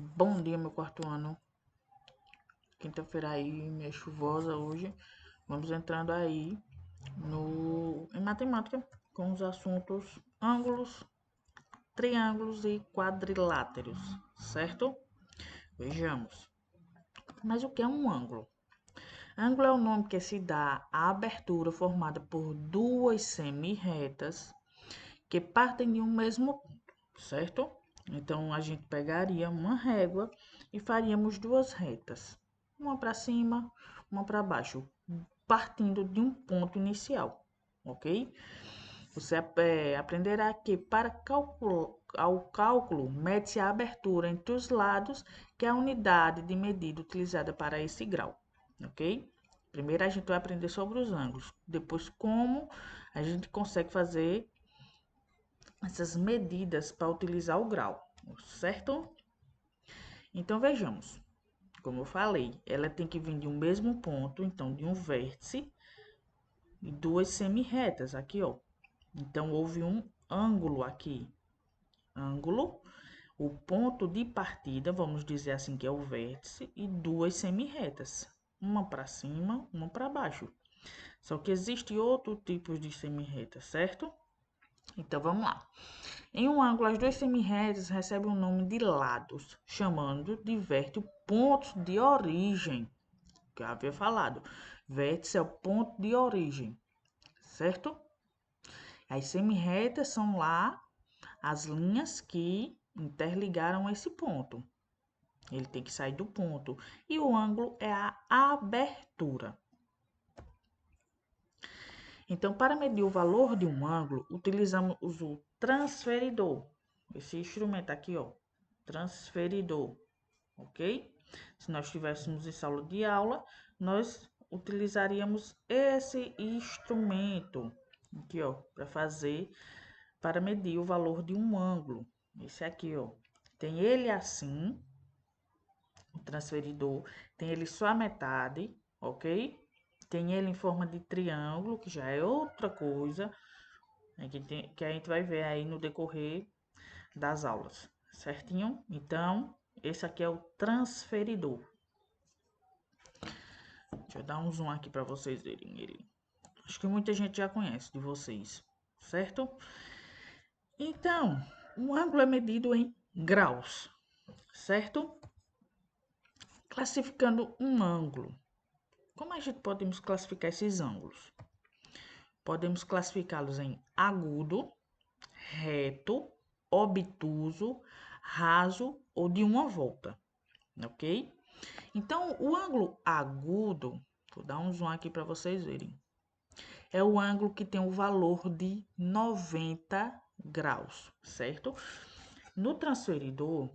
Bom dia, meu quarto ano. Quinta-feira aí, meio chuvosa hoje. Vamos entrando aí em matemática com os assuntos ângulos, triângulos e quadriláteros, certo? Vejamos. Mas o que é um ângulo? Ângulo é o nome que se dá à abertura formada por duas semi-retas que partem de um mesmo ponto, certo? Então, a gente pegaria uma régua e faríamos duas retas, uma para cima, uma para baixo, partindo de um ponto inicial, ok? Você aprenderá que para o cálculo mede-se a abertura entre os lados, que é a unidade de medida utilizada para esse grau, ok? Primeiro a gente vai aprender sobre os ângulos, depois como a gente consegue fazer essas medidas para utilizar o grau, certo? Então vejamos, como eu falei, ela tem que vir de um mesmo ponto, então de um vértice e duas semi-retas aqui, ó. Então houve um ângulo aqui, ângulo, o ponto de partida, vamos dizer assim que é o vértice, e duas semi-retas, uma para cima, uma para baixo. Só que existe outro tipo de semi-reta, certo? Então vamos lá. Em um ângulo, as duas semi-retas recebem o nome de lados, chamando de vértice pontos de origem, que eu havia falado. Vértice é o ponto de origem, certo? As semi-retas são lá as linhas que interligaram esse ponto. Ele tem que sair do ponto. E o ângulo é a abertura. Então, para medir o valor de um ângulo, utilizamos o transferidor. Esse instrumento aqui, ó, transferidor, ok? Se nós estivéssemos em sala de aula, nós utilizaríamos esse instrumento aqui, ó, para medir o valor de um ângulo. Esse aqui, ó, tem ele assim, o transferidor, tem ele só a metade, ok? Tem ele em forma de triângulo, que já é outra coisa, né, que a gente vai ver aí no decorrer das aulas, certinho? Então, esse aqui é o transferidor. Deixa eu dar um zoom aqui para vocês verem ele. Acho que muita gente já conhece de vocês, certo? Então, um ângulo é medido em graus, certo? Classificando um ângulo. Como a gente podemos classificar esses ângulos? Podemos classificá-los em agudo, reto, obtuso, raso ou de uma volta, ok? Então, o ângulo agudo, vou dar um zoom aqui para vocês verem, é o ângulo que tem o valor de 90 graus, certo? No transferidor,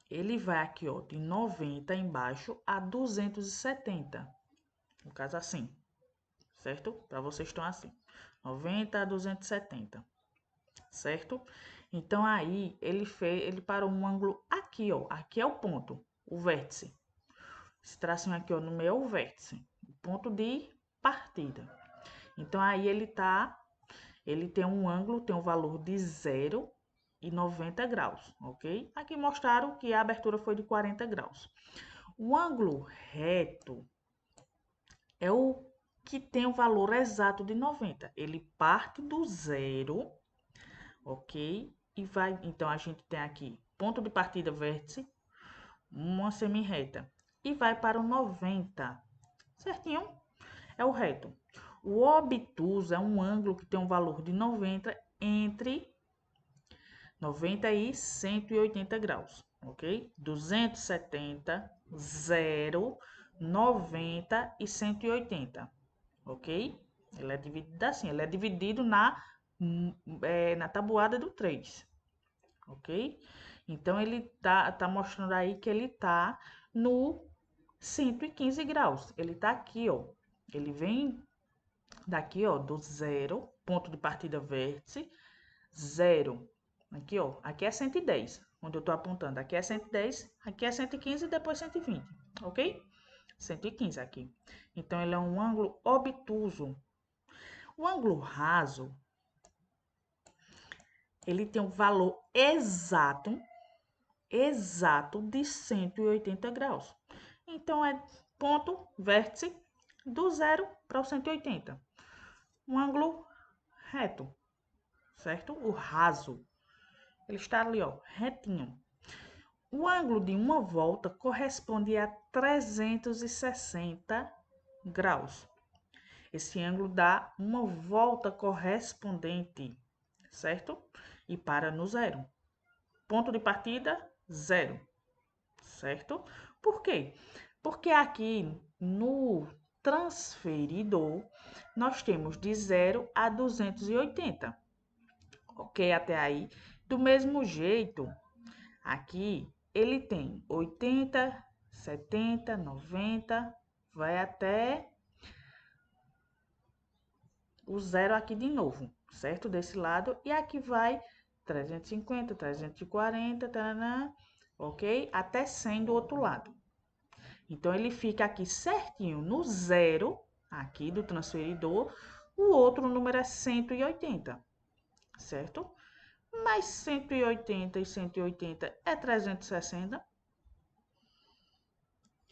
ele vai aqui, ó, de 90 embaixo a 270, no caso assim, certo? Para vocês estão assim, 90 a 270, certo? Então aí ele parou um ângulo aqui, ó, aqui é o ponto, o vértice. Esse tracinho aqui, ó, no meio é o vértice, o ponto de partida. Então aí ele tem um ângulo, tem um valor de 0,90 graus, ok? Aqui mostraram que a abertura foi de 40 graus. O ângulo reto é o que tem o valor exato de 90. Ele parte do zero, ok? E vai, então a gente tem aqui ponto de partida vértice, uma semi-reta, e vai para o 90, certinho? É o reto. O obtuso é um ângulo que tem um valor de 90 entre 90 e 180 graus, ok? 270, 0, 90 e 180, ok? Ele é dividido assim, ele é dividido na tabuada do 3, ok? Então, ele tá mostrando aí que ele tá no 115 graus. Ele tá aqui, ó. Ele vem daqui, ó, do zero, ponto de partida vértice, zero. Aqui, ó, aqui é 110, onde eu tô apontando. Aqui é 110, aqui é 115 e depois 120, ok? 115 aqui. Então, ele é um ângulo obtuso. O ângulo raso, ele tem um valor exato, exato de 180 graus. Então, é ponto, vértice, do 0 para o 180. Um ângulo reto, certo? O raso. Ele está ali, ó, retinho. O ângulo de uma volta corresponde a 360 graus. Esse ângulo dá uma volta correspondente, certo? E para no zero. Ponto de partida, zero, certo? Por quê? Porque aqui no transferidor, nós temos de 0 a 280. Ok? Até aí. Do mesmo jeito, aqui ele tem 80, 70, 90, vai até o zero aqui de novo, certo? Desse lado. E aqui vai 350, 340, taranã, ok? Até 100 do outro lado. Então, ele fica aqui certinho no zero, aqui do transferidor. O outro número é 180, certo? Mas 180 e 180 é 360?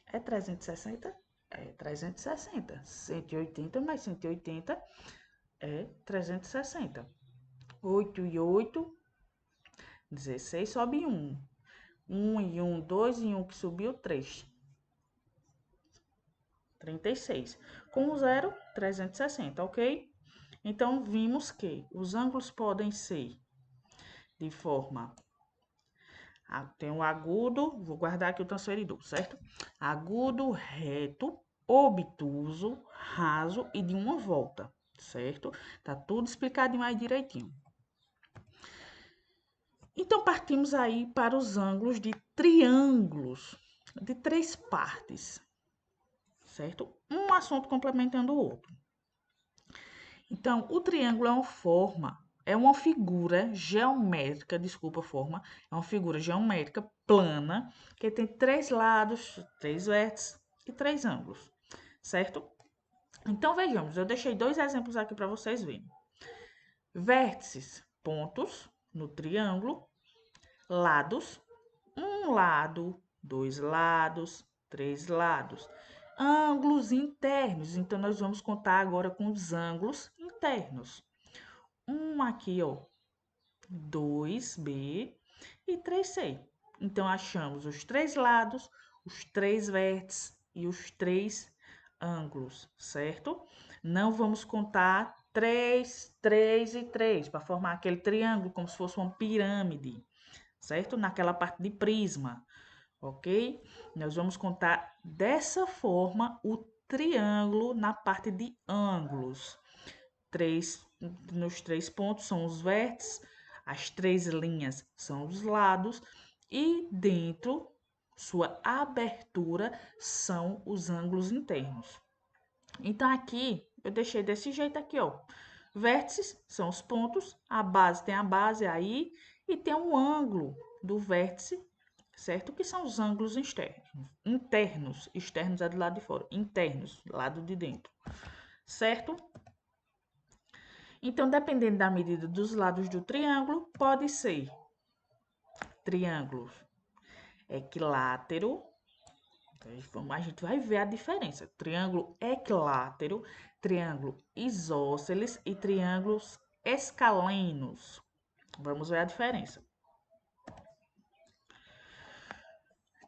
É 360? É 360. 180 mais 180 é 360. 8 e 8, 16, sobe 1. 1 e 1, 2 e 1 que subiu, 3. 36. Com o zero, 360, ok? Então, vimos que os ângulos podem ser de forma... Tem um agudo, vou guardar aqui o transferidor, certo? Agudo, reto, obtuso, raso e de uma volta, certo? Tá tudo explicadinho aí direitinho. Então, partimos aí para os ângulos de triângulos de 3 partes, certo? Um assunto complementando o outro. Então, o triângulo é uma figura geométrica, é uma figura geométrica plana, que tem 3 lados, 3 vértices e 3 ângulos, certo? Então, vejamos, eu deixei 2 exemplos aqui para vocês verem. Vértices, pontos no triângulo, lados, um lado, 2 lados, 3 lados. Ângulos internos, então nós vamos contar agora com os ângulos internos. Um aqui, ó, 2B e 3C. Então, achamos os 3 lados, os 3 vértices e os 3 ângulos, certo? Não vamos contar 3, 3 e 3 para formar aquele triângulo como se fosse uma pirâmide, certo? Naquela parte de prisma, ok? Nós vamos contar dessa forma o triângulo na parte de ângulos. Nos 3 pontos são os vértices, as 3 linhas são os lados e dentro, sua abertura, são os ângulos internos. Então, aqui, eu deixei desse jeito aqui, ó. Vértices são os pontos, a base tem a base aí e tem um ângulo do vértice, certo? Que são os ângulos internos. Externos é do lado de fora, internos, lado de dentro, certo? Então, dependendo da medida dos lados do triângulo, pode ser triângulo equilátero. A gente vai ver a diferença. Triângulo equilátero, triângulo isósceles e triângulos escalenos. Vamos ver a diferença.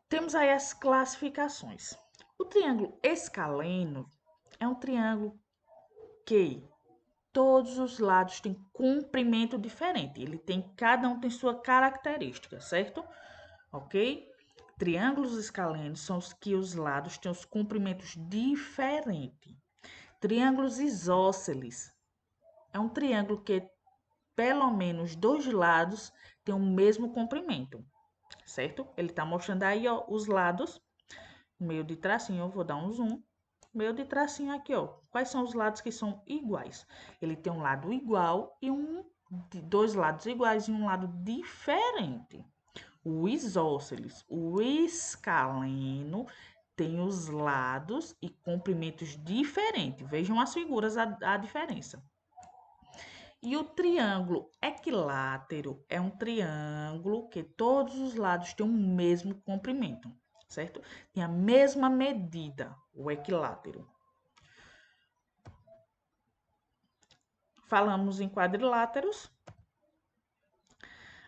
Temos aí as classificações. O triângulo escaleno é um triângulo que todos os lados têm comprimento diferente. Cada um tem sua característica, certo? Ok? Triângulos escalenos são os que os lados têm os comprimentos diferentes. Triângulos isósceles é um triângulo que pelo menos 2 lados têm o mesmo comprimento, certo? Ele está mostrando aí, ó, os lados, meio de tracinho, eu vou dar um zoom. Meio de tracinho aqui, ó. Quais são os lados que são iguais? Ele tem um lado igual e 2 lados iguais e um lado diferente. O isósceles, o escaleno, tem os lados e comprimentos diferentes. Vejam as figuras, a diferença. E o triângulo equilátero é um triângulo que todos os lados têm o mesmo comprimento, certo? Tem a mesma medida, o equilátero. Falamos em quadriláteros.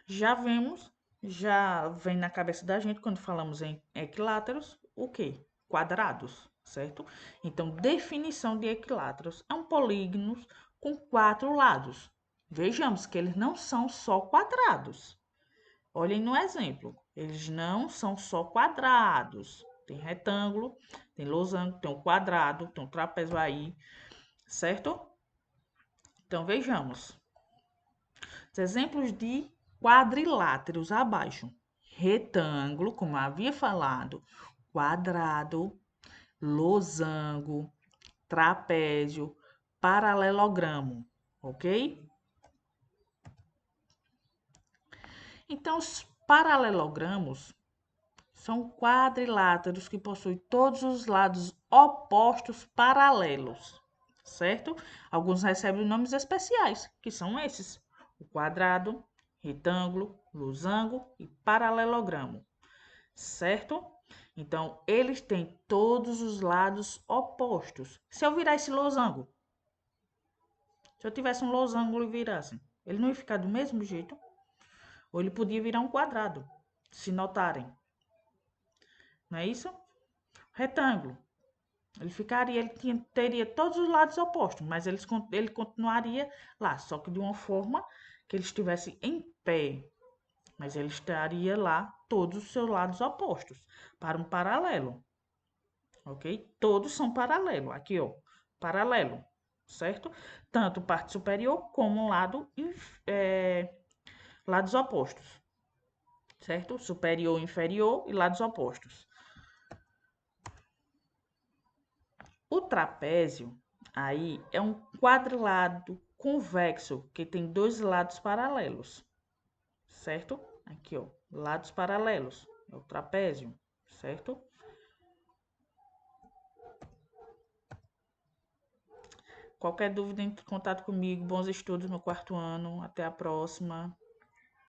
Já vem na cabeça da gente quando falamos em equiláteros, o quê? Quadrados, certo? Então, definição de equiláteros é um polígono com 4 lados. Vejamos que eles não são só quadrados. Olhem no exemplo, eles não são só quadrados. Tem retângulo, tem losango, tem um quadrado, tem um trapézio aí, certo? Então, vejamos. Os exemplos de quadriláteros abaixo. Retângulo, como havia falado, quadrado, losango, trapézio, paralelogramo, ok? Então, os paralelogramos são quadriláteros que possuem todos os lados opostos paralelos, certo? Alguns recebem nomes especiais, que são esses: o quadrado, retângulo, losango e paralelogramo, certo? Então, eles têm todos os lados opostos. Se eu virar esse losango, se eu tivesse um losango e virasse, ele não ia ficar do mesmo jeito? Ou ele podia virar um quadrado, se notarem. Não é isso? Retângulo. Teria todos os lados opostos, mas ele continuaria lá, só que de uma forma que ele estivesse em pé. Mas ele estaria lá todos os seus lados opostos, para um paralelo. Ok? Todos são paralelos. Aqui, ó, paralelo, certo? Tanto parte superior como lados opostos, certo? Superior, inferior e lados opostos. O trapézio aí é um quadrilátero convexo que tem dois lados paralelos, certo? Aqui, ó, lados paralelos, é o trapézio, certo? Qualquer dúvida, entre em contato comigo. Bons estudos no quarto ano. Até a próxima.